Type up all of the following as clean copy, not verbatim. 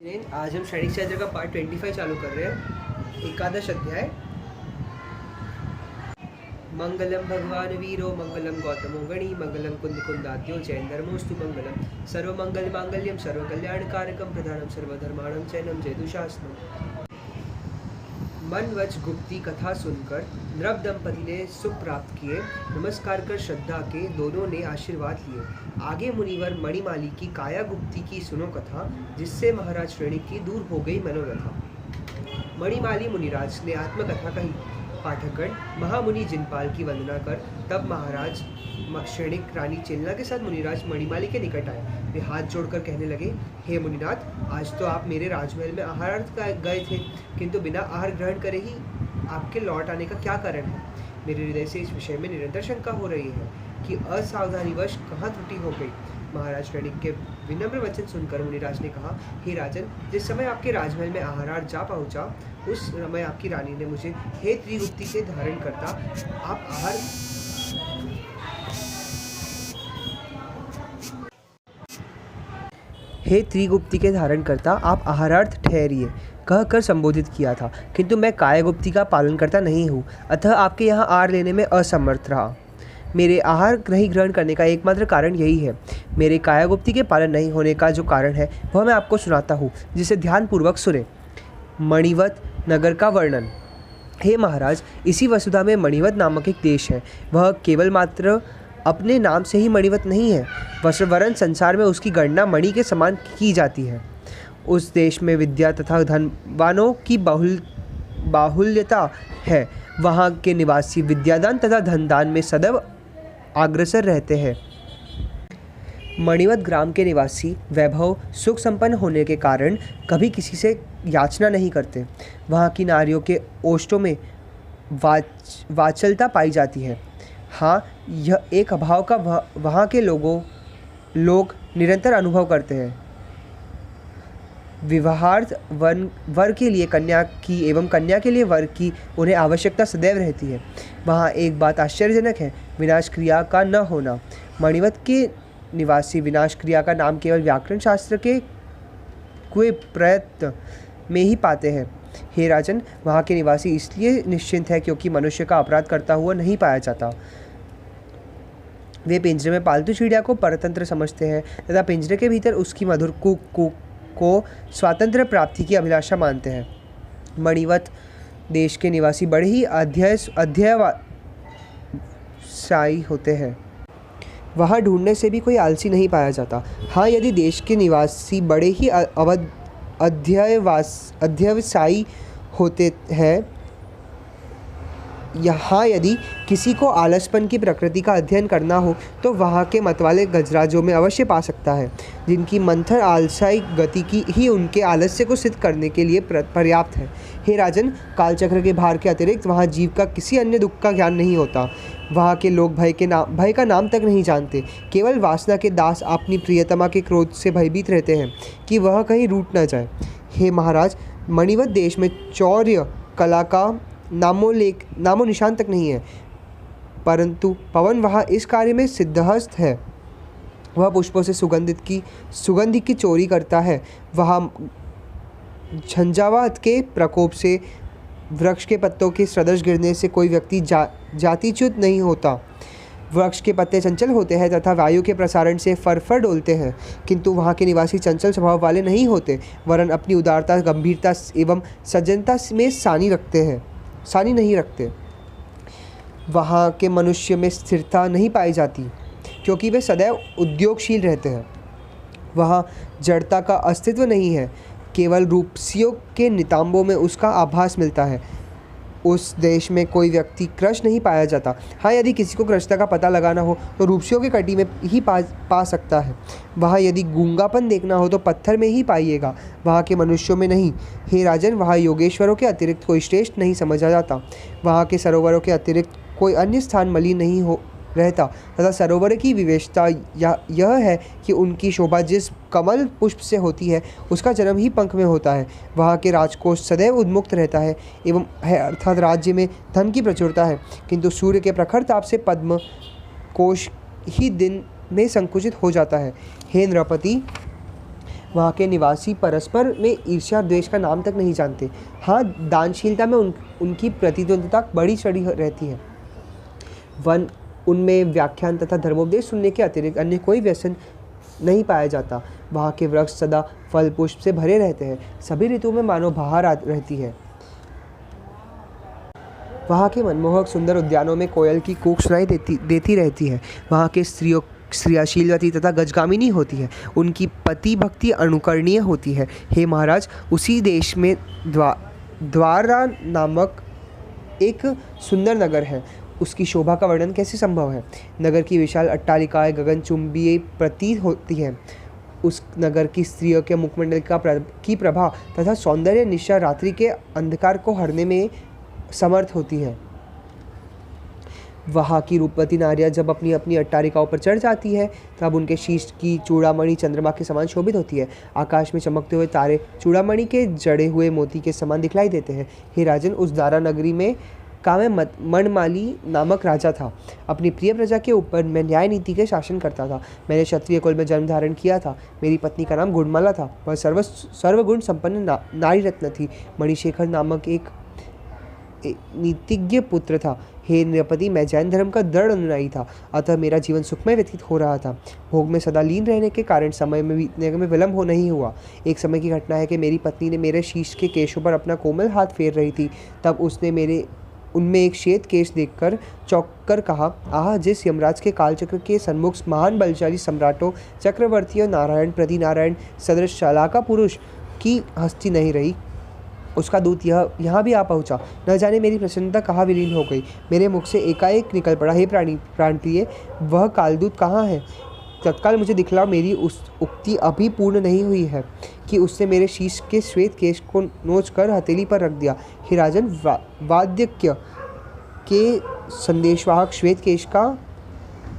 आज हम श्रेणी चैत्र का पार्ट 25 चालू कर रहे हैं। एकादश अध्याय। मंगलम भगवान वीरो मंगलम गौतमो गणी मंगलम कुंद कुंदाद्यो जैन धर्मोस्तु मंगलम सर्वमंगल मांगल्यम सर्वकल्याणकारकम प्रधानम सर्वधर्माणम चैनम जयदुशासनम। मन वच गुप्ती कथा सुनकर नृप दंपति ने सुख प्राप्त किए। नमस्कार कर श्रद्धा के दोनों ने आशीर्वाद लिए। आगे मुनिवर मणिमाली की काया गुप्ती की सुनो कथा, जिससे महाराज श्रेणी की दूर हो गई मनोरथा। मणिमाली मुनिराज ने आत्मकथा कही। पाठकगण महामुनि जिनपाल की वंदना कर तब महाराज श्रेणिक रानी चेलना के साथ मुनिराज मणिमाली के निकट आए। वे हाथ जोड़कर कहने लगे, हे मुनिनाथ, आज तो आप मेरे राजमहल में आहारार्थ गए थे, किंतु बिना आहार ग्रहण करे ही आपके लौट आने का क्या कारण है? मेरे हृदय से इस विषय में निरंतर शंका हो रही है कि असावधानीवश कहाँ त्रुटि हो गई। महाराज श्रेणिक के विनम्र वचन सुनकर मुनिराज ने कहा, हे राजन, जिस समय आपके राजमहल में आहारार्थ जा पहुंचा, उस समय आपकी रानी ने मुझे, हे त्रिगुप्ती के धारण करता आप आहार हे त्रिगुप्ती के धारण करता आप आहारार्थ ठहरिए कहकर संबोधित किया था, किंतु मैं कायागुप्ती का पालन करता नहीं हूँ, अतः आपके यहाँ आहार लेने में असमर्थ रहा। मेरे आहार नहीं ग्रहण करने का एकमात्र कारण यही है। मेरे कायागुप्ती के पालन नहीं होने का जो कारण है वह मैं आपको सुनाता हूँ, जिसे ध्यानपूर्वक सुने। मणिवत नगर का वर्णन। हे महाराज, इसी वसुधा में मणिवत नामक एक देश है। वह केवल मात्र अपने नाम से ही मणिवत नहीं है, वरन संसार में उसकी गणना मणि के समान की जाती है। उस देश में विद्या तथा धनवानों की बाहुल्यता है। वहाँ के निवासी विद्यादान तथा धनदान में सदैव अग्रसर रहते हैं। मणिवत ग्राम के निवासी वैभव सुख संपन्न होने के कारण कभी किसी से याचना नहीं करते। वहाँ की नारियों के ओष्ठों में वाचलता पाई जाती है। हाँ, यह एक अभाव का वहाँ के लोग निरंतर अनुभव करते हैं। विवाहार्थ वर के लिए कन्या की एवं कन्या के लिए वर की उन्हें आवश्यकता सदैव रहती है। वहाँ एक बात आश्चर्यजनक है, विनाश क्रिया का न होना। मणिवत के निवासी विनाश क्रिया का नाम केवल व्याकरण शास्त्र के कुए प्रयत्न में ही पाते हैं। हे राजन, वहाँ के निवासी इसलिए निश्चिंत है क्योंकि मनुष्य का अपराध करता हुआ नहीं पाया जाता। वे पिंजरे में पालतू चिड़िया को परतंत्र समझते हैं तथा पिंजरे के भीतर उसकी मधुर कूक कूक को स्वातंत्र्य प्राप्ति की अभिलाषा मानते हैं। मणिवत देश के निवासी बड़े ही अध्यवसायी होते हैं। वहाँ ढूंढने से भी कोई आलसी नहीं पाया जाता। हाँ, यदि देश के निवासी बड़े ही अध्यवसायी होते हैं, यहाँ यदि किसी को आलसपन की प्रकृति का अध्ययन करना हो तो वहाँ के मतवाले गजराजों में अवश्य पा सकता है, जिनकी मंथर आलसाई गति की ही उनके आलस्य को सिद्ध करने के लिए पर्याप्त है। हे राजन, कालचक्र के भार के अतिरिक्त वहाँ जीव का किसी अन्य दुख का ज्ञान नहीं होता। वहाँ के लोग भय का नाम तक नहीं जानते। केवल वासना के दास अपनी प्रियतमा के क्रोध से भयभीत रहते हैं कि वह कहीं रूठ न जाए। हे महाराज, मणिवत देश में चौर्य कला का नामो निशान तक नहीं है, परंतु पवन वहाँ इस कार्य में सिद्धहस्त है। वह पुष्पों से सुगंधि की चोरी करता है। वहाँ झंझावात के प्रकोप से वृक्ष के पत्तों के सदृश गिरने से कोई व्यक्ति जातिच्युत नहीं होता। वृक्ष के पत्ते चंचल होते हैं तथा वायु के प्रसारण से फरफर डोलते हैं, किंतु वहाँ के निवासी चंचल स्वभाव वाले नहीं होते, वरन अपनी उदारता, गंभीरता एवं सज्जनता में सानी नहीं रखते। वहाँ के मनुष्य में स्थिरता नहीं पाई जाती, क्योंकि वे सदैव उद्योगशील रहते हैं। वहाँ जड़ता का अस्तित्व नहीं है, केवल रूपसियों के नितांबों में उसका आभास मिलता है। उस देश में कोई व्यक्ति कृश नहीं पाया जाता। हाँ, यदि किसी को कृशता का पता लगाना हो तो रूपसियों के कटी में ही पा सकता है। वहाँ यदि गूंगापन देखना हो तो पत्थर में ही पाइएगा, वहाँ के मनुष्यों में नहीं। हे राजन, वहाँ योगेश्वरों के अतिरिक्त कोई श्रेष्ठ नहीं समझा जाता। वहाँ के सरोवरों के अतिरिक्त कोई अन्य स्थान मलिन नहीं रहता तथा सरोवर की विशेषता यह है कि उनकी शोभा जिस कमल पुष्प से होती है उसका जन्म ही पंख में होता है। वहाँ के राजकोष सदैव उन्मुक्त रहता है एवं है, अर्थात राज्य में धन की प्रचुरता है, किंतु सूर्य के प्रखर ताप से पद्म कोश ही दिन में संकुचित हो जाता है। हे नृपति, वहाँ के निवासी परस्पर में ईर्ष्या और द्वेष का नाम तक नहीं जानते। हाँ, दानशीलता में उनकी प्रतिद्वंद्विता बड़ी चढ़ी रहती है। उनमें व्याख्यान तथा धर्मोपदेश सुनने के अतिरिक्त अन्य कोई व्यसन नहीं पाया जाता। वहाँ के वृक्ष सदा फल पुष्प से भरे रहते हैं। सभी ऋतुओं में मानो बहार रहती है। वहाँ के मनमोहक सुंदर उद्यानों में कोयल की कूक सुनाई देती रहती है। वहाँ के स्त्रियों क्रियाशीलवती तथा गजगामिनी होती है। उनकी पति भक्ति अनुकरणीय होती है। हे महाराज, उसी देश में द्वारा नामक एक सुंदर नगर है। उसकी शोभा का वर्णन कैसे संभव है। नगर की विशाल अट्टालिकाएं गगनचुंबी प्रतीत होती हैं। उस नगर की स्त्रियों के मुखमंडल की प्रभा तथा सौंदर्य निशा रात्रि के अंधकार को हरने में समर्थ होती है। वहाँ की रूपवती नारियाँ जब अपनी अपनी अट्टालिकाओं पर चढ़ जाती है तब उनके शीश की चूड़ामणि चंद्रमा के समान शोभित होती है। आकाश में चमकते हुए तारे चूड़ामणि के जड़े हुए मोती के समान दिखलाई देते हैं। हे राजन, उस दारा नगरी में मनमाली नामक राजा था। अपनी प्रिय प्रजा के ऊपर मैं न्याय नीति के शासन करता था। मैंने क्षत्रिय कुल में जन्म धारण किया था। मेरी पत्नी का नाम गुणमाला था। वह सर्वगुण संपन्न नारी रत्न थी। मणिशेखर नामक एक नीतिज्ञ पुत्र था। हे नृपति, मैं जैन धर्म का दृढ़ अनुयायी था, अतः मेरा जीवन सुखमय व्यतीत हो रहा था। भोग में सदा लीन रहने के कारण समय में बीतने में विलम्ब हो नहीं हुआ। एक समय की घटना है कि मेरी पत्नी ने मेरे शीश के केशों पर अपना कोमल हाथ फेर रही थी। तब उसने उनमें एक श्वेत केश देखकर चौंक कर कहा, आह, जिस यमराज के कालचक्र के सन्मुख महान बलशाली सम्राटों, चक्रवर्तियों, नारायण प्रति नारायण सदृश शलाका पुरुष की हस्ती नहीं रही, उसका दूत यहाँ भी आ पहुँचा। न जाने मेरी प्रसन्नता कहाँ विलीन हो गई। मेरे मुख से एकाएक निकल पड़ा, हे प्राणप्रिय, वह कालदूत कहाँ है? तत्काल मुझे दिखलाओ। मेरी उस उक्ति अभी पूर्ण नहीं हुई है कि उसने मेरे शीश के श्वेत केश को नोच कर हथेली पर रख दिया। हे राजन, वाद्यज्ञ के संदेशवाहक श्वेत केश का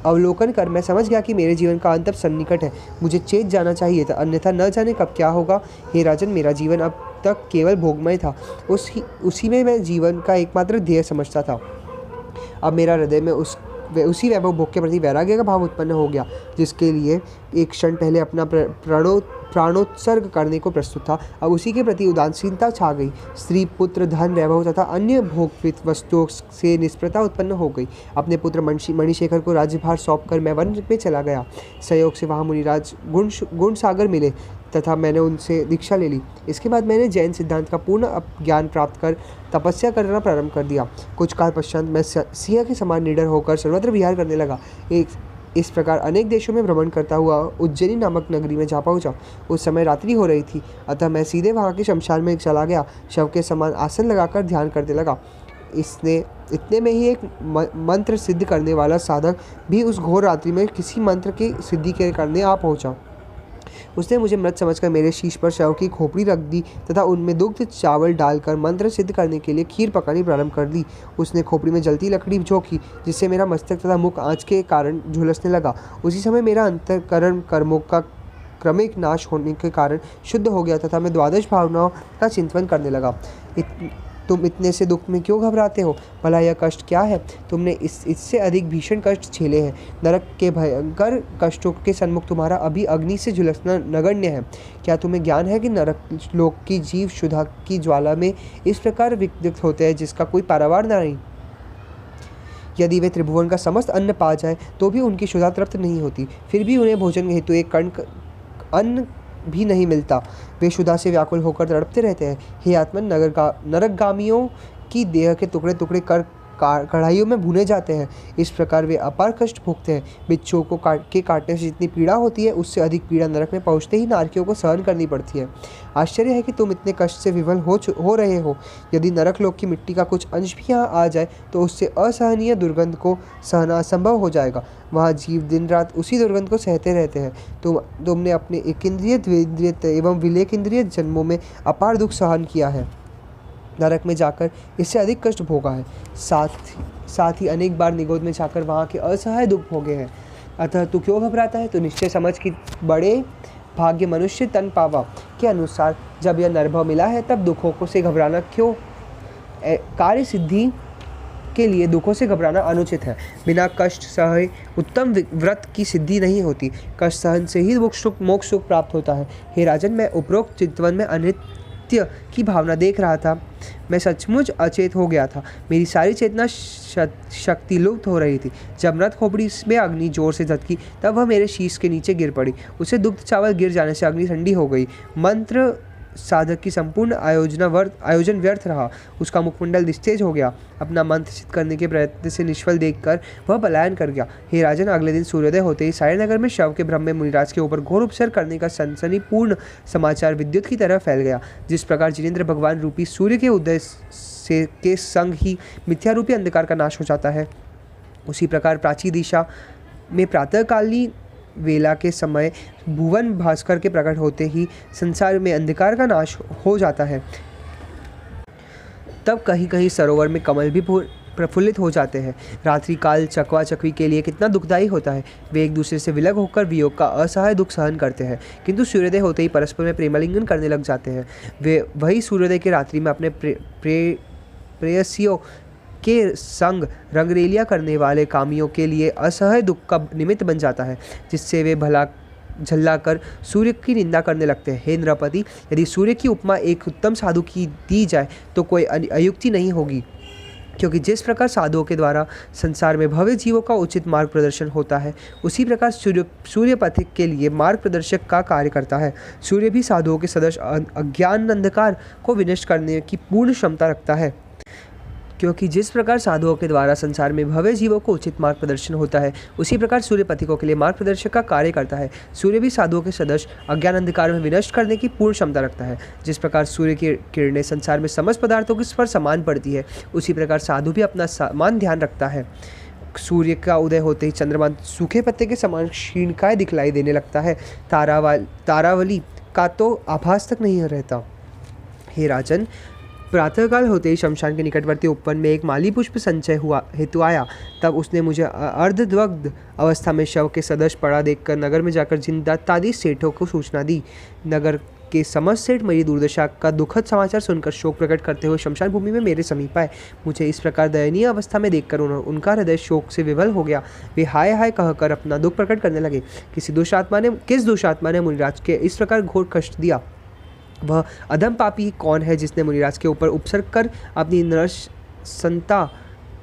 अवलोकन कर मैं समझ गया कि मेरे जीवन का अंत अब सन्निकट है। मुझे चेत जाना चाहिए था, अन्यथा न जाने कब क्या होगा। हे राजन, मेरा जीवन अब तक केवल भोगमय था। उसी में मैं जीवन का एकमात्र ध्येय समझता था। अब मेरा हृदय में उसी वैभव भोग के प्रति वैराग्य का भाव उत्पन्न हो गया, जिसके लिए एक क्षण पहले अपना प्राणोत्सर्ग करने को प्रस्तुत था। अब उसी के प्रति उदासीनता छा गई। स्त्री, पुत्र, धन, वैभव तथा अन्य भोग वस्तुओं से निष्प्रता उत्पन्न हो गई। अपने पुत्र मणिशेखर को राज्यभार सौंपकर मैं वन में चला गया। सहयोग से वहाँ मुनिराज गुण सागर मिले तथा मैंने उनसे दीक्षा ले ली। इसके बाद मैंने जैन सिद्धांत का पूर्ण ज्ञान प्राप्त कर तपस्या करना प्रारंभ कर दिया। कुछ काल पश्चात मैं सिंह के समान निडर होकर सर्वत्र विहार करने लगा। इस प्रकार अनेक देशों में भ्रमण करता हुआ उज्जैनी नामक नगरी में जा पहुंचा। उस समय रात्रि हो रही थी, अतः मैं सीधे वहां के शमशान में चला गया। शव के समान आसन लगाकर ध्यान करने लगा। इतने में ही एक मंत्र सिद्ध करने वाला साधक भी उस घोर रात्रि में किसी मंत्र की सिद्धि के करने आ पहुंचा। उसने मुझे मृत समझकर मेरे शीश पर शव की खोपड़ी रख दी तथा उनमें दुग्ध चावल डालकर मंत्र सिद्ध करने के लिए खीर पकानी प्रारंभ कर दी। उसने खोपड़ी में जलती लकड़ी झोंकी, जिससे मेरा मस्तक तथा मुख आँच के कारण झुलसने लगा। उसी समय मेरा अंतःकरण कर्मों का क्रमिक नाश होने के कारण शुद्ध हो गया तथा मैं द्वादश भावनाओं का चिंतन करने लगा। तुम इतने से दुख में क्यों घबराते हो? भला यह कष्ट क्या है? तुमने इससे अधिक भीषण कष्ट झेले हैं। नरक के भयंकर कष्टों के सन्मुख तुम्हारा अभी अग्नि से झुलसना नगण्य है। क्या तुम्हें ज्ञान है कि नरक लोक की जीव क्षुधा की ज्वाला में इस प्रकार विदग्ध होते हैं जिसका कोई पारावार नहीं? यदि वे त्रिभुवन का समस्त अन्न पा जाए तो भी उनकी क्षुधा तृप्त नहीं होती। फिर भी उन्हें भोजन हेतु एक कण अन्न भी नहीं मिलता। वे क्षुधा से व्याकुल होकर तड़पते रहते हैं। हे आत्मन, नरकगामियों की देह के टुकड़े टुकड़े कर कढ़ाइयों में भुने जाते हैं। इस प्रकार वे अपार कष्ट भोगते हैं। बिच्छुओं को काटने से जितनी पीड़ा होती है, उससे अधिक पीड़ा नरक में पहुंचते ही नारकियों को सहन करनी पड़ती है। आश्चर्य है कि तुम इतने कष्ट से विवल हो रहे हो। यदि नरक लोक की मिट्टी का कुछ अंश भी यहाँ आ जाए तो उससे असहनीय दुर्गंध को सहना असंभव हो जाएगा। वहाँ जीव दिन रात उसी दुर्गंध को सहते रहते हैं। तुमने अपने एकेंद्रिय, द्विंद्रिय एवं विलेक इंद्रिय जन्मों में अपार दुख सहन किया है। नरक में जाकर इससे अधिक कष्ट भोगा है। साथ ही अनेक बार निगोद में जाकर वहाँ के असहाय दुख भोगे हैं। अतः तू क्यों घबराता है? तो निश्चय समझ कि बड़े भाग्य मनुष्य तन पावा के अनुसार जब यह नरभव मिला है, तब दुखों को से घबराना क्यों? कार्य सिद्धि के लिए दुखों से घबराना अनुचित है। बिना कष्ट सहे उत्तम व्रत की सिद्धि नहीं होती। कष्ट सहन से ही मोक्ष सुख प्राप्त होता है। हे राजन, मैं उपरोक्त चितवन में अनित्य की भावना देख रहा था। मैं सचमुच अचेत हो गया था। मेरी सारी चेतना शक्ति लुप्त हो रही थी। जब मृत खोपड़ी में अग्नि जोर से झटकी तब वह मेरे शीश के नीचे गिर पड़ी। उसे दुग्ध चावल गिर जाने से अग्नि ठंडी हो गई। मंत्र साधक की संपूर्ण आयोजन व्यर्थ रहा। उसका मुखमंडल निस्तेज हो गया। अपना मंत्र सिद्ध करने के प्रयत्न से निष्फल देखकर वह पलायन कर गया। हे राजन, अगले दिन सूर्योदय होते ही सायनगर में शव के भ्रम में मुनिराज के ऊपर घोर उपचार करने का सनसनीपूर्ण समाचार विद्युत की तरह फैल गया। जिस प्रकार जिनेंद्र भगवान रूपी सूर्य के उदय से के संग ही मिथ्या रूपी अंधकार का नाश हो जाता है, उसी प्रकार प्राची दिशा में प्रातःकालीन वेला के समय भुवन भास्कर के प्रकट होते ही संसार में अंधकार का नाश हो जाता है। तब कहीं कहीं सरोवर में कमल भी प्रफुल्लित हो जाते हैं। रात्रि काल चकवा चकवी के लिए कितना दुखदायी होता है। वे एक दूसरे से विलग होकर वियोग का असहाय दुख सहन करते हैं, किंतु सूर्योदय होते ही परस्पर में प्रेमालिंगन करने लग जाते हैं। वे वही सूर्योदय की रात्रि में अपने प्रेयसियों के संग रंगरेलियां करने वाले कामियों के लिए असह्य दुख का निमित्त बन जाता है, जिससे वे भला झल्लाकर सूर्य की निंदा करने लगते हैं। हे नृपति, यदि सूर्य की उपमा एक उत्तम साधु की दी जाए तो कोई अयुक्ति नहीं होगी, क्योंकि जिस प्रकार साधुओं के द्वारा संसार में भव्य जीवों का उचित मार्ग प्रदर्शन होता है, उसी प्रकार सूर्य पथिक के लिए मार्ग प्रदर्शक का कार्य करता है। सूर्य भी साधुओं के सदृश अज्ञान अंधकार को विनष्ट करने की पूर्ण क्षमता रखता है, क्योंकि जिस प्रकार साधुओं के द्वारा संसार में भव्य जीवों को उचित मार्ग प्रदर्शन होता है, उसी प्रकार सूर्य पथिकों के लिए मार्ग प्रदर्शक का कार्य करता है। सूर्य भी साधुओं के सदृश अज्ञान अंधकार में विनष्ट करने की पूर्ण क्षमता रखता है। जिस प्रकार सूर्य की किरणें संसार में समस्त पदार्थों के पर समान पड़ती है, उसी प्रकार साधु भी अपना समान ध्यान रखता है। सूर्य का उदय होते ही चंद्रमा सूखे पत्ते के समान क्षीणकाय दिखलाई देने लगता है। तारावली का तो आभास तक नहीं रहता। हे राजन, प्रातःकाल होते ही शमशान के निकटवर्ती उपवन में एक माली पुष्प संचय हुआ हेतु आया। तब उसने मुझे अर्धदग्ध अवस्था में शव के सदृश पड़ा देखकर नगर में जाकर जिंदातादी सेठों को सूचना दी। नगर के समस्त सेठ मेरी दुर्दशा का दुखद समाचार सुनकर शोक प्रकट करते हुए शमशान भूमि में मेरे समीप आए। मुझे इस प्रकार दयनीय अवस्था में देखकर उनका हृदय शोक से विवल हो गया। वे हाय हाय कहकर अपना दुख प्रकट करने लगे। किस दुष्टात्मा ने मुनिराज के इस प्रकार घोर कष्ट दिया? वह अधम पापी कौन है जिसने मुनिराज के ऊपर उपसर्ग कर अपनी नरसंता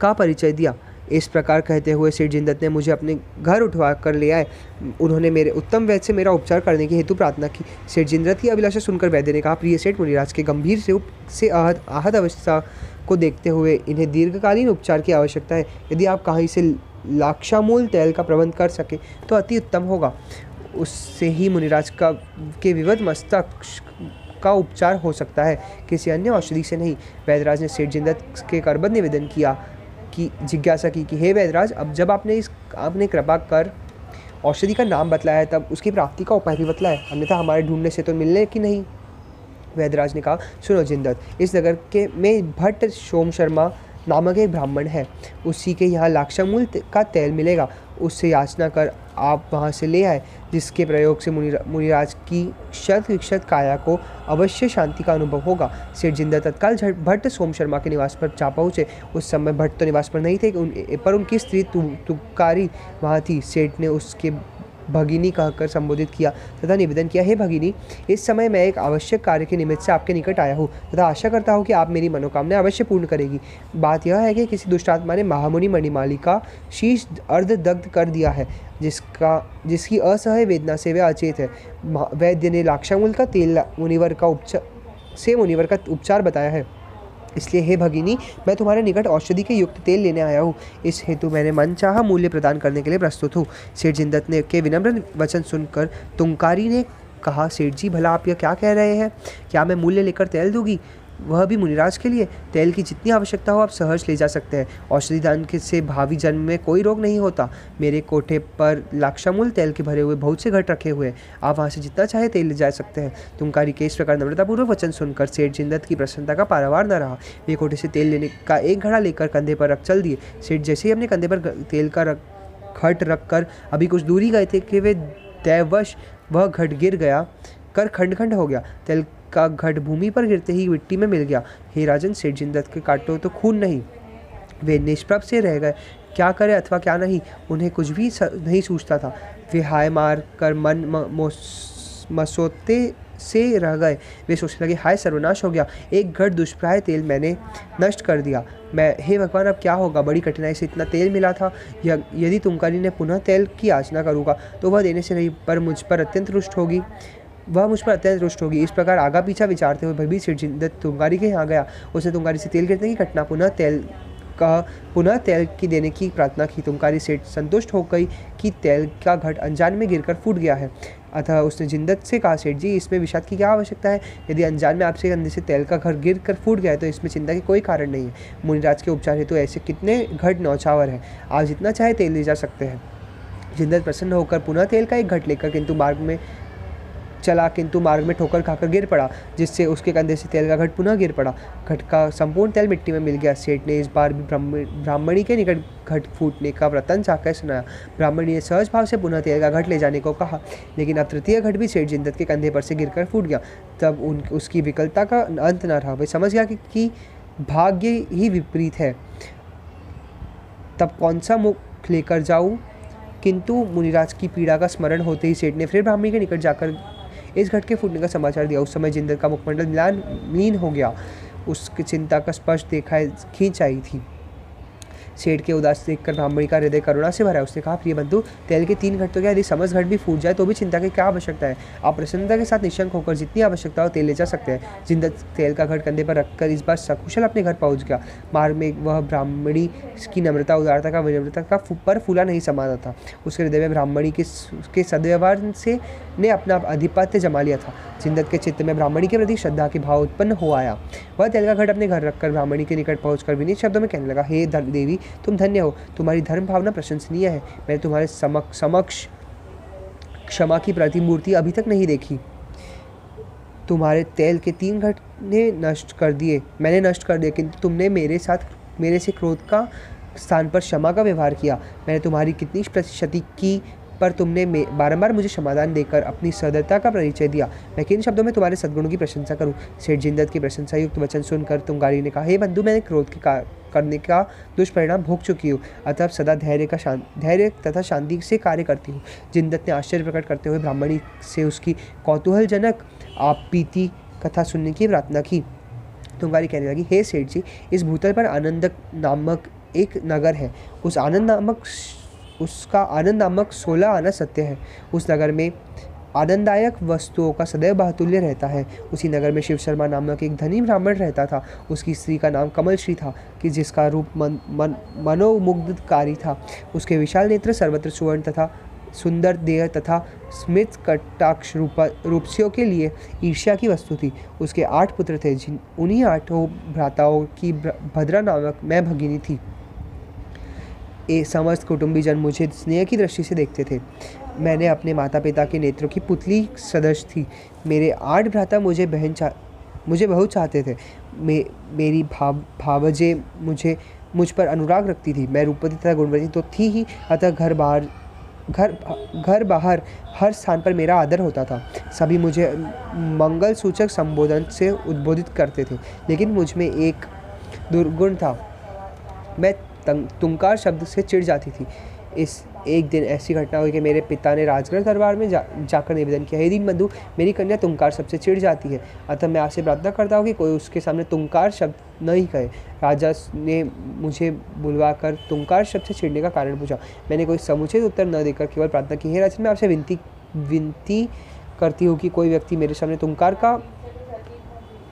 का परिचय दिया? इस प्रकार कहते हुए सेठ जिंदत ने मुझे अपने घर उठवा कर ले आए। उन्होंने मेरे उत्तम वैद्य से मेरा उपचार करने की हेतु प्रार्थना की। सेठ जिंदत की अभिलाषा सुनकर वैद्य ने कहा, प्रिय सेठ, मुनिराज के गंभीर से आहत अवस्था को देखते हुए इन्हें दीर्घकालीन उपचार की आवश्यकता है। यदि आप कहीं से लाक्षामूल तेल का प्रबंध कर सके तो अति उत्तम होगा। उससे ही मुनिराज के विवध मस्तक का उपचार हो सकता है, किसी अन्य औषधि से नहीं। वैद्यराज ने सेठ जिंदत के करबद्ध निवेदन किया कि जिज्ञासा की कि हे वैद्यराज, अब जब आपने कृपा कर औषधि का नाम बतलाया है, तब उसकी प्राप्ति का उपाय भी बतलाया, अन्यथा हमारे ढूंढने से तो मिलने की नहीं। वैद्यराज ने कहा, सुनो जिंदत, इस नगर के में भट्ट सोम शर्मा नामक एक ब्राह्मण है, उसी के यहाँ लाक्षामूल का तेल मिलेगा। उससे याचना कर आप वहाँ से ले आए, जिसके प्रयोग से मुनिराज की क्षत विक्षत काया को अवश्य शांति का अनुभव होगा। सेठ जिंदत तत्काल भट्ट सोम शर्मा के निवास पर जा पहुँचे। उस समय भट्ट तो निवास पर नहीं थे, पर उनकी स्त्री तुकारी वहाँ थी। सेठ ने उसके भगिनी कहकर संबोधित किया तथा निवेदन किया, हे भगिनी, इस समय मैं एक आवश्यक कार्य के निमित्त से आपके निकट आया हूँ तथा आशा करता हूँ कि आप मेरी मनोकामना अवश्य पूर्ण करेगी। बात यह है कि किसी दुष्टात्मा ने महामुनि मणिमाली का शीश अर्धदग्ध कर दिया है, जिसकी असह्य वेदना से वह अचेत है। वैद्य ने लाक्षामूल का तेल मुनिवर का उपचार बताया है, इसलिए हे भगिनी, मैं तुम्हारे निकट औषधि के युक्त तेल लेने आया हूँ। इस हेतु मैंने मनचाहा मूल्य प्रदान करने के लिए प्रस्तुत हूँ। सेठ जिंदत ने के विनम्र वचन सुनकर तुंकारी ने कहा, सेठ जी, भला आप यह क्या कह रहे हैं? क्या मैं मूल्य लेकर तेल दूंगी, वह भी मुनिराज के लिए? तेल की जितनी आवश्यकता हो आप सहज ले जा सकते हैं। औषधि दान से भावी जन्म में कोई रोग नहीं होता। मेरे कोठे पर लाक्षामूल तेल के भरे हुए बहुत से घट रखे हुए हैं, आप वहाँ से जितना चाहे तेल ले जा सकते हैं। तुंकारी के इस प्रकार नम्रतापूर्वक वचन सुनकर सेठ जिंदत की प्रसन्नता का पारावार न रहा। वे कोठे से तेल लेने का एक घड़ा लेकर कंधे पर रख चल दिए। सेठ जैसे ही अपने कंधे पर तेल का घट रख कर अभी कुछ दूरी गए थे कि वे दैववश वह घट गिर गया कर खंड हो गया। तेल का घट भूमि पर गिरते ही मिट्टी में मिल गया। हे राजन, सेठ जिंदत के काटो तो खून नहीं, वे निष्प्रभ से रह गए। क्या करें अथवा क्या नहीं, उन्हें कुछ भी नहीं सूझता था। वे हाय मार कर मन मसोते से रह गए। वे सोचने लगे, हाय सर्वनाश हो गया, एक घट दुष्प्राय तेल मैंने नष्ट कर दिया। हे भगवान, अब क्या होगा? बड़ी कठिनाई से इतना तेल मिला था। यदि तुंकारी ने पुनः तेल की याचना करूँगा तो वह देने से नहीं पर मुझ पर अत्यंत रुष्ट होगी। इस प्रकार आगा पीछा विचारते हुए भयभीत सेठ जिंदत तुंकारी के यहाँ गया। उसने तुंकारी से तेल गिरने की घटना पुनः तेल की देने की प्रार्थना की। तुंकारी सेठ संतुष्ट हो गई कि तेल का घट अनजान में गिरकर फूट गया है। अतः उसने जिंदत से कहा, सेठ जी, इसमें विषाद की क्या आवश्यकता है? यदि अनजान में आपसे कंधे से तेल का घट गिर कर फूट गया है तो इसमें चिंता की कोई कारण नहीं है। मुनिराज के उपचार हेतु ऐसे कितने घट नौछावर हैं, आप जितना चाहे तेल ले जा सकते हैं। जिंदत प्रसन्न होकर पुनः तेल का एक घट लेकर किंतु मार्ग में ठोकर खाकर गिर पड़ा, जिससे उसके कंधे से तेल का घट पुनः गिर पड़ा। घट का संपूर्ण तेल मिट्टी में मिल गया। सेठ ने इस बार भी ब्राह्मणी के निकट घट फूटने का वृत्तांत जाकर सुनाया। ब्राह्मणी ने सहज भाव से पुनः तेल का घट ले जाने को कहा, लेकिन अब तृतीय घट भी सेठ जिंदत के कंधे पर से गिरकर फूट गया। तब उसकी विकलता का अंत न रहा। वह समझ गया कि भाग्य ही विपरीत है, तब कौन सा मुख लेकर जाऊँ। किंतु मुनिराज की पीड़ा का स्मरण होते ही सेठ ने फिर ब्राह्मणी के निकट जाकर इस घट के फूटने का समाचार दिया। उस समय जिंदत का मुखमंडल मलिन हो गया। उसकी चिंता का स्पर्श खींच आई थी। सेठ के उदास देखकर ब्राह्मणी का हृदय करुणा से भरा। उसने कहा, प्रिय बंधु, तेल के 3 घट तो क्या, यदि समस्त घट भी फूट जाए तो भी चिंता की क्या आवश्यकता है? आप प्रसन्नता के साथ निशंक होकर जितनी आवश्यकता हो तेल ले जा सकते हैं। जिंदत तेल का घट कंधे पर रखकर इस बार सकुशल अपने घर पहुंच गया। मार्ग में वह ब्राह्मणी की नम्रता, उदारता का विनम्रता का पर फूला नहीं समाता था। उसके हृदय में ब्राह्मणी के सद्व्यवहार से ने अपना अधिपत्य जमा लिया था। जिंदत के चित्त में ब्राह्मणी के प्रति श्रद्धा के भाव उत्पन्न हो आया। वह तेल का घट अपने घर रखकर ब्राह्मणी के निकट पहुंचकर विनीत शब्दों में कहने लगा, हे देवी, तुम धन्य हो, तुम्हारी धर्म भावना प्रशंसनीय है। मैंने तुम्हारे समक्ष क्षमा की प्रतिमूर्ति अभी तक नहीं देखी। तुम्हारे तेल के 3 घट मैंने नष्ट कर दिए, किंतु तुमने मेरे से क्रोध का स्थान पर क्षमा का व्यवहार किया। मैंने तुम्हारी कितनी क्षति की, पर तुमने बारंबार मुझे समाधान देकर अपनी सदरता का परिचय दिया। मैं किन शब्दों में तुम्हारे सद्गुणों की प्रशंसा करूं? सेठ जिंदत की प्रशंसा युक्त वचन सुनकर तुंगारी ने कहा, हे बंधु, मैंने क्रोध के करने का दुष्परिणाम भोग चुकी हूँ, अतः सदा धैर्य तथा शांति से कार्य करती हूँ। जिंदत ने आश्चर्य प्रकट करते हुए ब्राह्मणी से उसकी कौतूहलजनक आपबीती कथा सुनने की प्रार्थना की। तुंगारी कहने लगी, हे सेठ जी, इस भूतल पर आनंद नामक एक नगर है। उसका आनंद नामक 16 आना सत्य है। उस नगर में आनंददायक वस्तुओं का सदैव बाहुल्य रहता है। उसी नगर में शिव शर्मा नामक एक धनी ब्राह्मण रहता था। उसकी स्त्री का नाम कमलश्री था, कि जिसका रूप मनोमुग्धकारी था। उसके विशाल नेत्र सर्वत्र सुवर्ण तथा सुंदर देह तथा स्मित कटाक्ष रूपसियों के लिए ईर्ष्या की वस्तु थी। उसके 8 पुत्र थे, उन्हीं 8 भ्राताओं की भद्रा नामक मैं भगिनी थी। समस्त कुटुंबीजन मुझे स्नेह की दृष्टि से देखते थे। मैंने अपने माता पिता के नेत्रों की पुतली सदृश थी। मेरे 8 भ्राता मुझे बहुत चाहते थे। मेरी भावजे मुझ पर अनुराग रखती थी। मैं रूपवती तथा गुणवती तो थी ही, अतः घर बाहर हर स्थान पर मेरा आदर होता था। सभी मुझे मंगल सूचक संबोधन से उद्बोधित करते थे, लेकिन मुझ में एक दुर्गुण था, मैं तुंकार शब्द से चिढ़ जाती थी। एक दिन ऐसी घटना हुई कि मेरे पिता ने राजगढ़ दरबार में जाकर निवेदन किया, हे दीनबंधु, मेरी कन्या तुंकार शब्द से चिढ़ जाती है, अतः मैं आपसे प्रार्थना करता हूँ कि कोई उसके सामने तुंकार शब्द नहीं कहे। राजा ने मुझे बुलवाकर तुंकार शब्द से चिढ़ने का कारण पूछा। मैंने कोई समुचित उत्तर न देकर केवल प्रार्थना की, हे राजन, मैं आपसे विनती करती हूँ कि कोई व्यक्ति मेरे सामने तुंकार का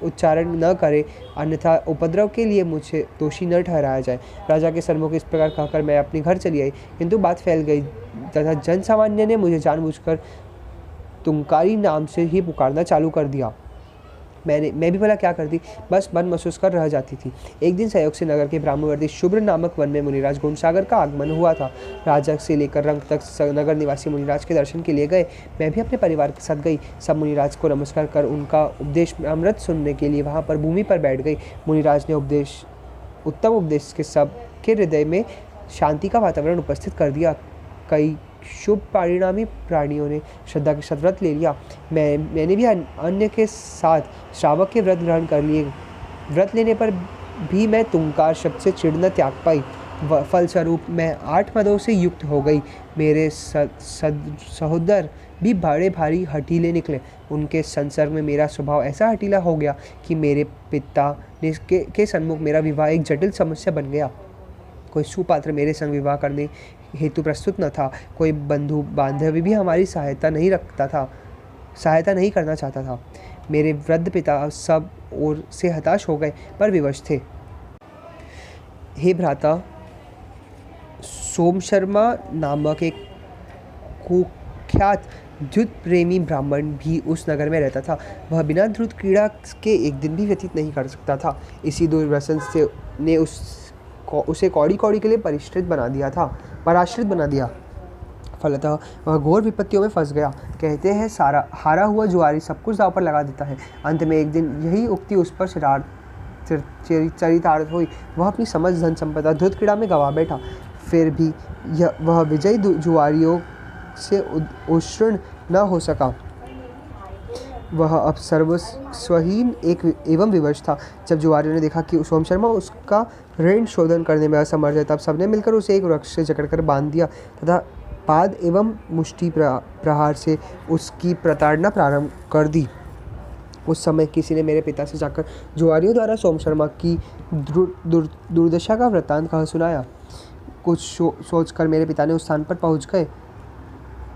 उच्चारण न करे, अन्यथा उपद्रव के लिए मुझे दोषी न ठहराया जाए। राजा के सम्मुख इस प्रकार कहकर मैं अपने घर चली आई, किंतु बात फैल गई तथा जन सामान्य ने मुझे जानबूझकर तुंकारी नाम से ही पुकारना चालू कर दिया। मैं भी भला क्या करती, बस मन महसूस कर रह जाती थी। एक दिन सहयोग से नगर के ब्राह्मणवर्ती शुभ्र नामक वन में मुनिराज गुणसागर का आगमन हुआ था। राजा से लेकर रंग तक नगर निवासी मुनिराज के दर्शन के लिए गए। मैं भी अपने परिवार के साथ गई। सब मुनिराज को नमस्कार कर उनका उपदेश अमृत सुनने के लिए वहाँ पर भूमि पर बैठ गई। मुनिराज ने उत्तम उपदेश के सबके हृदय में शांति का वातावरण उपस्थित कर दिया। कई शुभ परिणामी प्राणियों ने श्रद्धा के साथ व्रत ले लिया। मैंने भी अन्य के साथ श्रावक के व्रत ग्रहण कर लिए। व्रत लेने पर भी मैं तुंकार शब्द से चिढ़ना त्याग पाई। फलस्वरूप मैं 8 मदों से युक्त हो गई। मेरे सहोदर भी बड़े भारी हठीले निकले। उनके संसर्ग में मेरा स्वभाव ऐसा हठीला हो गया कि मेरे पिता के सन्मुख मेरा विवाह एक जटिल समस्या बन गया। कोई सुपात्र मेरे संग विवाह करने हेतु प्रस्तुत न था। कोई बंधु बांधव भी हमारी सहायता नहीं करना चाहता था। मेरे वृद्ध पिता सब ओर से हताश हो गए पर विवश थे। हे भ्राता, सोमशर्मा नामक एक कुख्यात द्रुत प्रेमी ब्राह्मण भी उस नगर में रहता था। वह बिना द्रुत क्रीड़ा के एक दिन भी व्यतीत नहीं कर सकता था। इसी दुर्व्यसन से ने उसे कौड़ी कौड़ी के लिए पराश्रित बना दिया। फलतः वह घोर विपत्तियों में फंस गया। कहते हैं हारा हुआ जुआरी सब कुछ दांव पर लगा देता है। अंत में एक दिन यही उक्ति उस पर चरितार्थ हुई। वह अपनी समझ धन संपदा धुत क्रीड़ा में गवा बैठा। फिर भी वह विजयी जुआरियों से उष्ण न हो सका। वह अब सर्वस्वहीन एवं विवश था। जब जुआरियों ने देखा कि सोमशर्मा उसका ऋण शोधन करने में असमर्थ है, तब सबने मिलकर उसे एक वृक्ष से जकड़कर बांध दिया तथा पाद एवं मुष्टि प्रहार से उसकी प्रताड़ना प्रारंभ कर दी। उस समय किसी ने मेरे पिता से जाकर जुआरियों द्वारा सोमशर्मा की दुर्दशा का वृत्तांत कहा सुनाया। कुछ सोचकर मेरे पिता ने उस स्थान पर पहुंच गए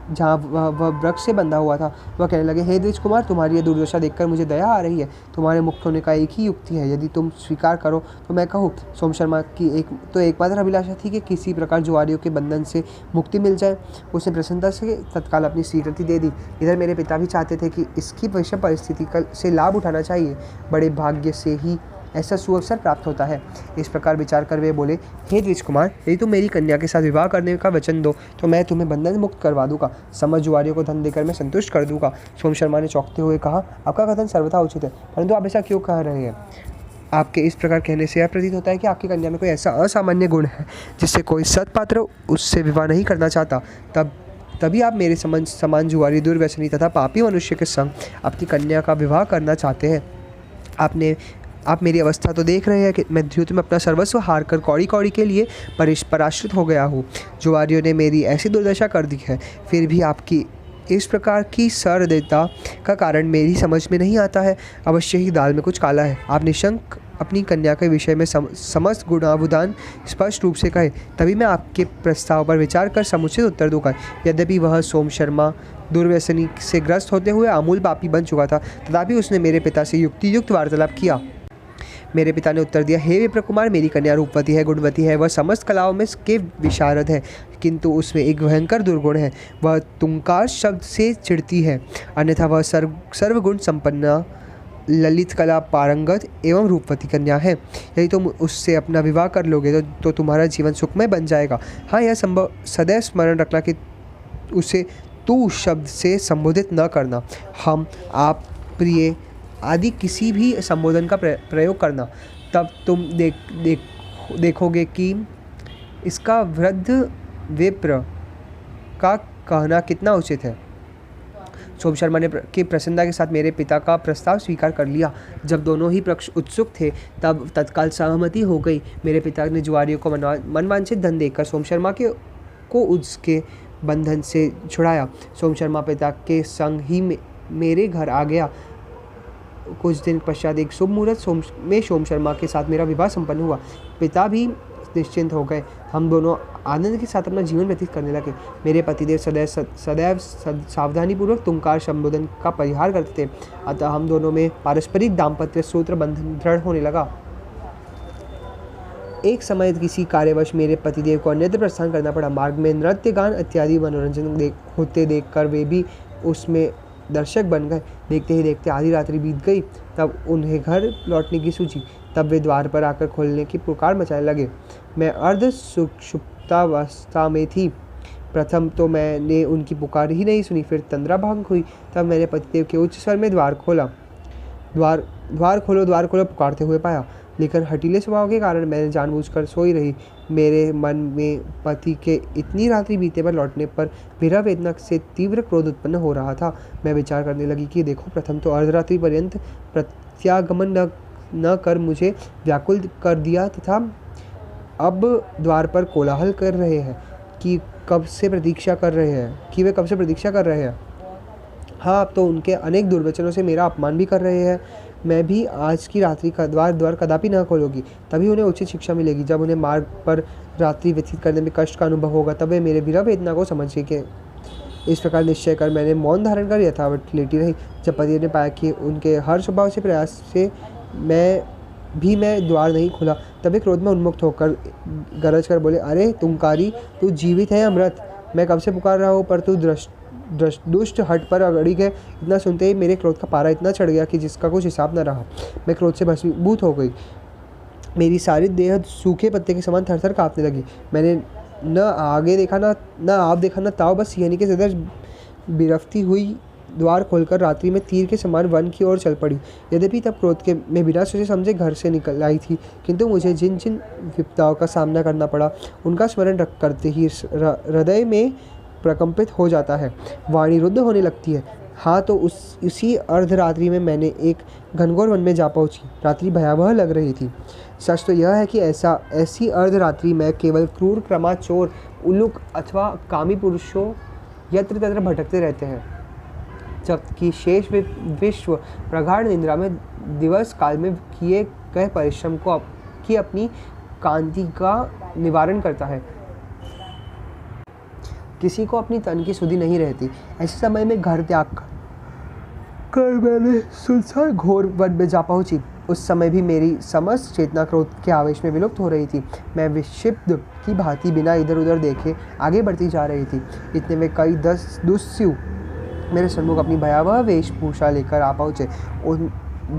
जहाँ वह वृक्ष से बंधा हुआ था। वह कहने लगे, हे द्विज कुमार, तुम्हारी यह दुर्दशा देखकर मुझे दया आ रही है। तुम्हारे मुक्त होने का एक ही युक्ति है। यदि तुम स्वीकार करो तो मैं कहूँ। सोमशर्मा की एकमात्र अभिलाषा थी कि किसी प्रकार जुआरियों के बंधन से मुक्ति मिल जाए। उसने प्रसन्नता से तत्काल अपनी स्वीकृति दे दी। इधर मेरे पिता भी चाहते थे कि इसकी विषम परिस्थिति से लाभ उठाना चाहिए। बड़े भाग्य से ही ऐसा सुअवसर प्राप्त होता है। इस प्रकार विचार कर वे बोले, हे द्विज कुमार, यदि तुम मेरी कन्या के साथ विवाह करने का वचन दो तो मैं तुम्हें बंधन मुक्त करवा दूंगा। समस्त जुआरियों को धन देकर मैं संतुष्ट कर दूंगा। सोमशर्मा ने चौंकते हुए कहा, आपका कथन सर्वथा उचित है, परंतु आप ऐसा क्यों कह रहे हैं? आपके इस प्रकार कहने से यह प्रतीत होता है कि आपकी कन्या में कोई ऐसा असामान्य गुण है जिससे कोई सत्पात्र उससे विवाह नहीं करना चाहता। तभी आप मेरे समान जुआरी, दुर्व्यसनी तथा पापी मनुष्य के संग अपनी कन्या का विवाह करना चाहते हैं। आप मेरी अवस्था तो देख रहे हैं कि मैं द्यूत में अपना सर्वस्व हार कर कौड़ी कौड़ी के लिए पराश्रित हो गया हूँ। जुआरियों ने मेरी ऐसी दुर्दशा कर दी है। फिर भी आपकी इस प्रकार की सहृदयता का कारण मेरी समझ में नहीं आता है। अवश्य ही दाल में कुछ काला है। आप निशंक अपनी कन्या के विषय में समस्त गुणावधान स्पष्ट रूप से कहे, तभी मैं आपके प्रस्ताव पर विचार कर समुचित उत्तर दूंगा। यद्यपि वह सोमशर्मा दुर्व्यसनी से ग्रस्त होते हुए आमूल पापी बन चुका था, तथापि उसने मेरे पिता से युक्तियुक्त वार्तालाप किया। मेरे पिता ने उत्तर दिया, हे विप्र कुमार, मेरी कन्या रूपवती है, गुणवती है, वह समस्त कलाओं में के विशारद है, किंतु उसमें एक भयंकर दुर्गुण है। वह तुंकार शब्द से चिढ़ती है, अन्यथा वह सर्वगुण संपन्न, ललित कला पारंगत एवं रूपवती कन्या है। यदि तुम उससे अपना विवाह कर लोगे तो तुम्हारा जीवन सुखमय बन जाएगा। हाँ, यह संभव सदैव स्मरण रखना कि उसे तू शब्द से संबोधित न करना। हम, आप, प्रिय आदि किसी भी संबोधन का प्रयोग करना। तब तुम देखोगे कि इसका वृद्ध विप्र का कहना कितना उचित है। सोमशर्मा ने की प्रसन्नता के साथ मेरे पिता का प्रस्ताव स्वीकार कर लिया। जब दोनों ही पक्ष उत्सुक थे तब तत्काल सहमति हो गई। मेरे पिता ने जुआरियों को मनवांछित धन देकर सोमशर्मा को उसके बंधन से छुड़ाया। सोमशर्मा पिता के संग ही मेरे घर आ गया। कुछ दिन पश्चात एक शुभ मुहूर्त में सोमशर्मा के साथ मेरा विवाह संपन्न हुआ। पिता भी निश्चिंत हो गए। हम दोनों आनंद के साथ अपना जीवन व्यतीत करने लगे। मेरे पतिदेव सदैव सावधानीपूर्वक तुंकार संबोधन का परिहार करते थे, अतः हम दोनों में पारस्परिक दाम्पत्य सूत्र बंधन दृढ़ होने लगा। एक समय किसी कार्यवश मेरे पतिदेव को अन्यत्र प्रस्थान करना पड़ा। मार्ग में नृत्य, गान इत्यादि मनोरंजन होते देखकर वे भी उसमें दर्शक बन गए। देखते ही देखते आधी रात्रि बीत गई। तब उन्हें घर लौटने की सूझी। तब वे द्वार पर आकर खोलने की पुकार मचाने लगे। मैं अर्ध सुषुप्तावस्था में थी। प्रथम तो मैंने उनकी पुकार ही नहीं सुनी, फिर तंद्रा भंग हुई। तब मैंने पतिदेव के उच्च स्वर में द्वार खोलो पुकारते हुए पाया, लेकिन हठीले स्वभाव के कारण मैंने जानबूझकर सोई रही। मेरे मन में पति के इतनी रात्रि बीते पर लौटने पर विरह वेदना से तीव्र क्रोध उत्पन्न हो रहा था। मैं विचार करने लगी कि देखो, प्रथम तो अर्धरात्रि पर्यंत प्रत्यागमन न कर मुझे व्याकुल कर दिया तथा अब द्वार पर कोलाहल कर रहे हैं कि वे कब से प्रतीक्षा कर रहे हैं। हाँ, अब तो उनके अनेक दुर्वचनों से मेरा अपमान भी कर रहे हैं। मैं भी आज की रात्रि का द्वार कदापि न खोलूँगी, तभी उन्हें उचित शिक्षा मिलेगी। जब उन्हें मार्ग पर रात्रि व्यतीत करने में कष्ट का अनुभव होगा, तब वे मेरे विरह वेदना को समझेंगे। इस प्रकार निश्चय कर मैंने मौन धारण कर यथावत लेटी रही। जब पति ने पाया कि उनके हर स्वभाव से प्रयास से मैं द्वार नहीं खुला, तभी क्रोध में उन्मुक्त होकर गरज कर बोले, अरे तुंकारी, तू जीवित है अमृत? मैं कब से पुकार रहा हूँ, पर तू दुष्ट हट पर अड़ी है। इतना सुनते ही मेरे क्रोध का पारा इतना चढ़ गया कि जिसका कुछ हिसाब न रहा। मैं क्रोध से भस्मीभूत हो गई। मेरी सारी देह सूखे पत्ते के समान थर थर काँपने लगी। मैंने न आगे देखा न आप देखा न ताव, बस सिंहनी के सदृश बिरफ्ती हुई द्वार खोलकर रात्रि में तीर के समान वन की ओर चल पड़ी। यद्यपि तब क्रोध के मैं बिना सोचे समझे घर से निकल आई थी, किंतु मुझे जिन जिन विपदाओं का सामना करना पड़ा, उनका स्मरण करते ही हृदय में प्रकंपित हो जाता है, वाणी रुद्ध होने लगती है। हाँ, तो उसी अर्धरात्रि में मैंने एक घनघोर वन में जा पहुंची। रात्रि भयावह लग रही थी। सच तो यह है कि ऐसी अर्धरात्रि में केवल क्रूर क्रमाचोर, उल्लूक अथवा कामी पुरुषों यत्र तत्र भटकते रहते हैं, जबकि शेष विश्व प्रगाढ़ निद्रा में दिवस काल में किए गए परिश्रम की अपनी कांति का निवारण करता है। किसी को अपनी तन की सुधि नहीं रहती। ऐसे समय में घर त्याग कर मैंने सुनसान घोर वन में जा पहुंची। उस समय भी मेरी समस्त चेतना क्रोध के आवेश में विलुप्त हो रही थी। मैं विक्षिप्त की भांति बिना इधर उधर देखे आगे बढ़ती जा रही थी। इतने में कई 10 दुष्यु मेरे सन्मुख अपनी भयावह वेशभूषा लेकर आ पहुँचे। उन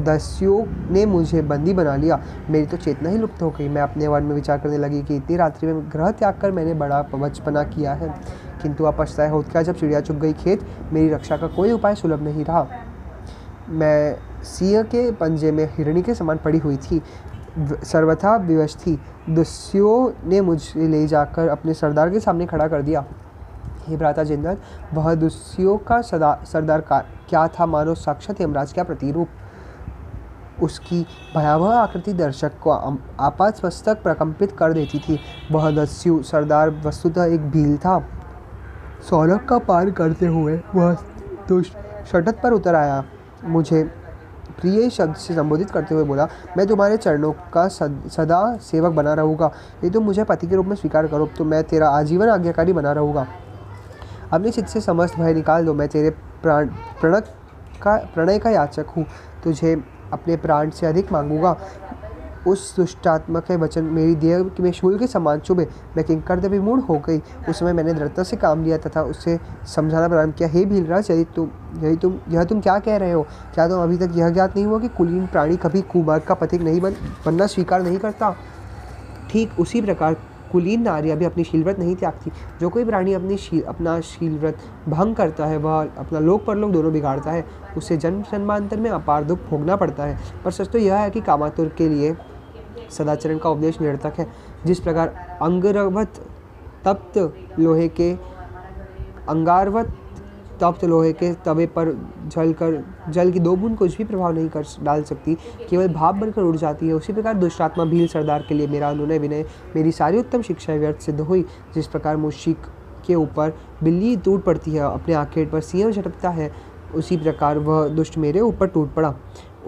दस्युओं ने मुझे बंदी बना लिया। मेरी तो चेतना ही लुप्त हो गई। मैं अपने मन में विचार करने लगी कि इतनी रात्रि में गृह त्याग कर मैंने बड़ा बचपना किया है, किंतु अब पछताया होता क्या जब चिड़िया चुग गई खेत। मेरी रक्षा का कोई उपाय सुलभ नहीं रहा। मैं सिंह के पंजे में हिरणी के समान पड़ी हुई थी, सर्वथा विवश थी। दस्युओं ने मुझे ले जाकर अपने सरदार के सामने खड़ा कर दिया। हे भ्राता जिंदल, वह दस्युओं का सरदार क्या था, मानो साक्षात यमराज का प्रतिरूप। उसकी भयावह आकृति दर्शक को आपातमस्तक प्रकंपित कर देती थी। वह दस्यु सरदार वस्तुतः एक भील था। सौरभ का पार करते हुए वह दुष्ट शटत पर उतर आया। मुझे प्रिय शब्द से संबोधित करते हुए बोला, मैं तुम्हारे चरणों का सदा सेवक बना रहूँगा। यदि तुम मुझे पति के रूप में स्वीकार करो तो मैं तेरा आजीवन आज्ञाकारी बना रहूँगा। अपने चित्त से समस्त भय निकाल दो। मैं तेरे प्रणय का याचक हूँ। तुझे अपने प्राण से अधिक मांगूंगा। उस दुष्टात्मा के वचन मेरी देह में शूल के समान चुभे। मैं किंकर विमूढ़ हो गई। उस समय मैंने दृढ़ता से काम लिया तथा उससे समझाना प्रारंभ किया, हे भीलराज, यह तुम क्या कह रहे हो? क्या तुम अभी तक यह ज्ञात नहीं हुआ कि कुलीन प्राणी कभी कुमार्ग का पथिक नहीं बनना स्वीकार नहीं करता? ठीक उसी प्रकार कुलीन नारियाँ भी अपनी शीलव्रत नहीं त्यागती। जो कोई प्राणी अपना शीलव्रत भंग करता है, वह अपना लोक परलोक दोनों बिगाड़ता है। उसे जन्म जन्मांतर में अपार दुख भोगना पड़ता है। पर सच तो यह है कि कामातुर के लिए सदाचरण का उपदेश निरर्थक है। जिस प्रकार अंगारवत तप्त लोहे के तवे पर जल की 2 बूंद कुछ भी प्रभाव नहीं कर डाल सकती, केवल भाप बनकर उड़ जाती है। उसी प्रकार दुष्टात्मा भील सरदार के लिए मेरा अनुनय विनय, मेरी सारी उत्तम शिक्षा व्यर्थ सिद्ध हुई। जिस प्रकार मूषिक के ऊपर बिल्ली टूट पड़ती है, अपने आखेट पर सिंह झटकता है, उसी प्रकार वह दुष्ट मेरे ऊपर टूट पड़ा।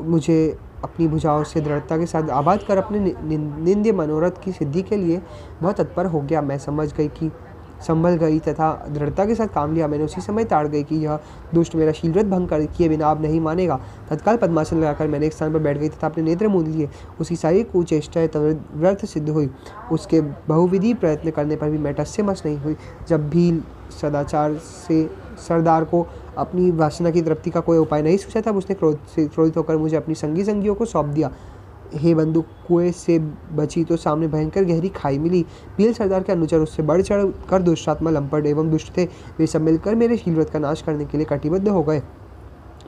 मुझे अपनी भुजाओं से दृढ़ता के साथ आबाद कर अपने निंद्य मनोरथ की सिद्धि के लिए बहुत तत्पर हो गया। मैं संभल गई तथा दृढ़ता के साथ काम लिया। मैंने उसी समय ताड़ गई कि यह दुष्ट मेरा शीलव्रत भंग किए बिना अब नहीं मानेगा। तत्काल पद्मासन लगाकर मैंने एक स्थान पर बैठ गई तथा अपने नेत्र मूंद लिए। उसकी सारी कुचेष्टाएं व्यर्थ सिद्ध हुई। उसके बहुविधि प्रयत्न करने पर भी मैं टस से मस नहीं हुई। जब भी सदाचार से सरदार को अपनी वासना की तृप्ति का कोई उपाय नहीं सूझा, तब उसने क्रोधित होकर मुझे अपनी संगियों को सौंप दिया। हे बंदूक, कुएं से बची तो सामने भयंकर गहरी खाई मिली। भील सरदार के अनुचर उससे बढ़ चढ़ कर दुष्टात्मा लंपट एवं दुष्ट थे। वे सब मिलकर मेरे शीलव्रत का नाश करने के लिए कटिबद्ध हो गए।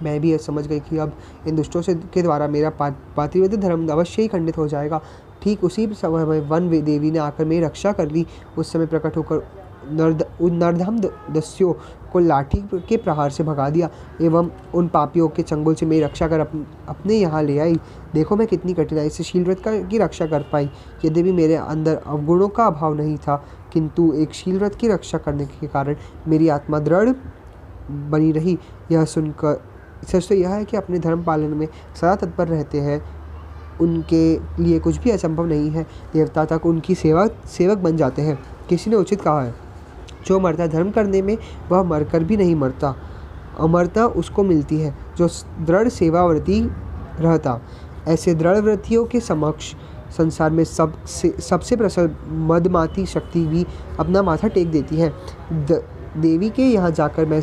मैं भी यह समझ गई कि अब इन दुष्टों के द्वारा मेरा पातिव्रत्य धर्म अवश्य ही खंडित हो जाएगा। ठीक उसी समय वन देवी ने आकर मेरी रक्षा कर ली। उस समय प्रकट होकर उन नरधम दस्युओं को लाठी के प्रहार से भगा दिया एवं उन पापियों के चंगुल से मेरी रक्षा कर अपने यहाँ ले आई। देखो मैं कितनी कठिनाई से शीलव्रत की रक्षा कर पाई। यद्यपि मेरे अंदर अवगुणों का अभाव नहीं था, किंतु एक शीलव्रत की रक्षा करने के कारण मेरी आत्मा दृढ़ बनी रही। यह सुनकर सच तो यह है कि अपने धर्म पालन में सदा तत्पर रहते हैं, उनके लिए कुछ भी असंभव नहीं है। देवता तक उनकी सेवक बन जाते हैं। किसी ने उचित कहा है, जो मरता धर्म करने में वह मरकर भी नहीं मरता। अमरता उसको मिलती है जो दृढ़ सेवाव्रती रहता। ऐसे दृढ़ व्रतियों के समक्ष संसार में सबसे प्रबल मदमाती शक्ति भी अपना माथा टेक देती है। देवी के यहाँ जाकर मैं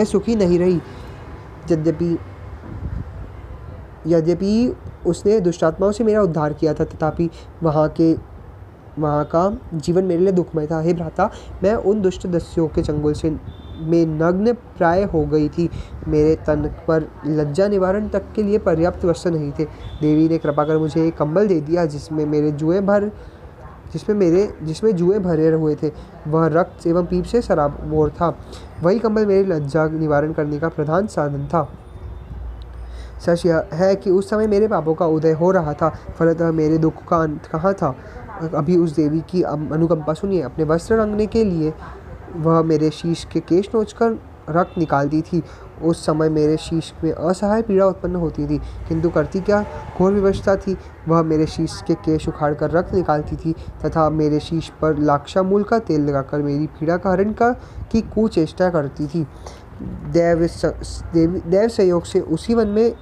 सुखी नहीं रही। यद्यपि उसने दुष्टात्माओं से मेरा उद्धार किया था, तथापि वहाँ का जीवन मेरे लिए दुखमय था। हे भ्राता, मैं उन दुष्ट दस्युओं के चंगुल में नग्न प्राय हो गई थी। मेरे तन पर लज्जा निवारण तक के लिए पर्याप्त वस्त्र नहीं थे। देवी ने कृपा कर मुझे एक कंबल दे दिया जिसमें जुए भरे हुए थे। वह रक्त एवं पीप से सराबोर था। वही कंबल मेरी लज्जा निवारण करने का प्रधान साधन था। सच यह है कि उस समय मेरे पापों का उदय हो रहा था, फलतः मेरे दुख का अंत कहाँ था। अभी उस देवी की अनुकंपा सुनिए। अपने वस्त्र रंगने के लिए वह मेरे शीश के केश नोचकर रक्त निकालती थी। उस समय मेरे शीश में असहाय पीड़ा उत्पन्न होती थी, किंतु करती क्या घोर विवशता थी। वह मेरे शीश के केश उखाड़कर रक्त निकालती थी तथा मेरे शीश पर लाक्षामूल का तेल लगाकर मेरी पीड़ा का हरण की कुचेष्टा करती थी। देव संयोग से उसी वन में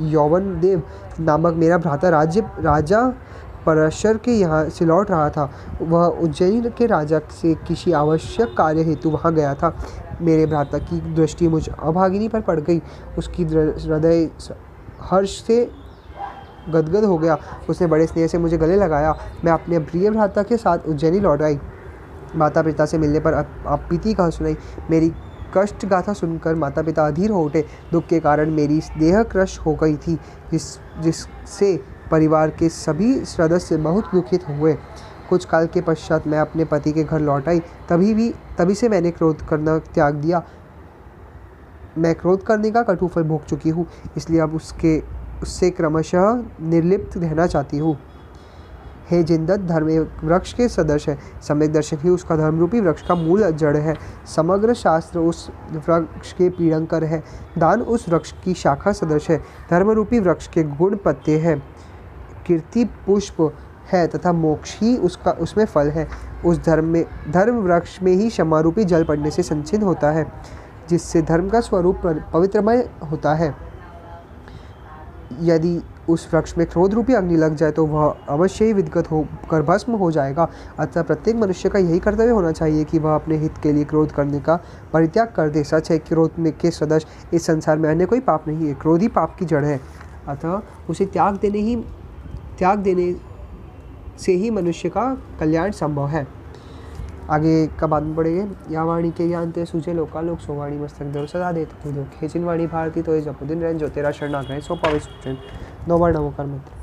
यौवन देव नामक मेरा भ्राता राजा पराशर के यहाँ से लौट रहा था। वह उज्जैन के राजा से किसी आवश्यक कार्य हेतु वहाँ गया था। मेरे भ्राता की दृष्टि मुझ अभागिनी पर पड़ गई। उसकी हृदय हर्ष से गदगद हो गया। उसने बड़े स्नेह से मुझे गले लगाया। मैं अपने प्रिय भ्राता के साथ उज्जैनी लौट आई। माता पिता से मिलने पर आप प्रीति कहा सुनाई। मेरी कष्ट गाथा सुनकर माता पिता अधीर हो उठे। दुख के कारण मेरी देह क्रश हो गई थी, जिससे परिवार के सभी सदस्य बहुत दुखित हुए। कुछ काल के पश्चात मैं अपने पति के घर लौट आई। तभी से मैंने क्रोध करना त्याग दिया। मैं क्रोध करने का कटु फल भोग चुकी हूँ, इसलिए अब उससे क्रमशः निर्लिप्त रहना चाहती हूँ। हे जिनदत्त, धर्म एक वृक्ष के सदृश है। सम्यक दर्शक ही उसका धर्मरूपी वृक्ष का मूल जड़ है। समग्र शास्त्र उस वृक्ष के पीड़ंकर है। दान उस वृक्ष की शाखा सदृश है। धर्मरूपी वृक्ष के गुण पत्ते हैं, कीर्ति पुष्प है तथा मोक्ष ही उसमें फल है। उस धर्म वृक्ष में ही क्षमारूपी जल पड़ने से संचित होता है, जिससे धर्म का स्वरूप पवित्रमय होता है। यदि उस वृक्ष में क्रोध रूपी अग्नि लग जाए तो वह अवश्य ही विदगत होकर भस्म हो जाएगा। अतः प्रत्येक मनुष्य का यही कर्तव्य होना चाहिए कि वह अपने हित के लिए क्रोध करने का परित्याग कर दे। सच है कि क्रोध के सदृश इस संसार में अन्य कोई पाप नहीं है। क्रोध ही पाप की जड़ है। अतः उसे त्याग देने से ही मनुष्य का कल्याण संभव है। आगे का बाद में पढ़ेंगे। या वाणी के ज्ञानते सूझे लोकालोक, सो वाणी मस्तक देव सदा देत कोई दुख। हे जिन वाणी भारती तो जपो दिन रैन, जो तेरा शरणागत है सो पावे सुख चैन। 9 बार नमोकार मंत्र।